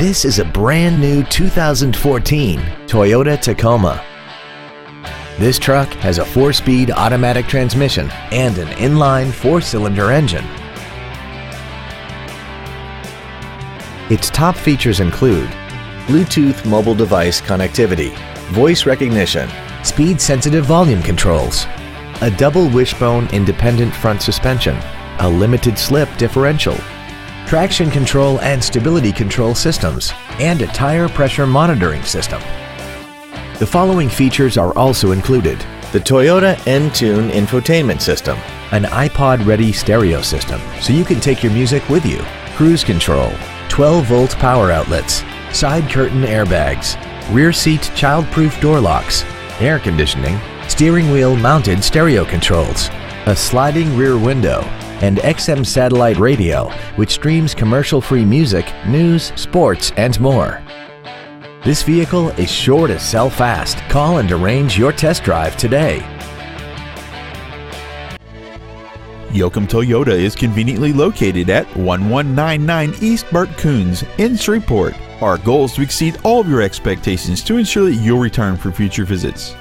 This is a brand new 2014 Toyota Tacoma. This truck has a 4-speed automatic transmission and an inline 4-cylinder engine. Its top features include Bluetooth mobile device connectivity, voice recognition, speed-sensitive volume controls, a double wishbone independent front suspension, a limited slip differential, traction control and stability control systems, and a tire pressure monitoring system. The following features are also included: the Toyota Entune infotainment system, an iPod-ready stereo system so you can take your music with you, cruise control, 12-volt power outlets, side curtain airbags, rear seat child-proof door locks, air conditioning, steering wheel mounted stereo controls, a sliding rear window, and XM satellite radio, which streams commercial-free music, news, sports, and more. This vehicle is sure to sell fast. Call and arrange your test drive today. Yoakum Toyota is conveniently located at 1199 East Bert Coons in Shreveport. Our goal is to exceed all of your expectations to ensure that you'll return for future visits.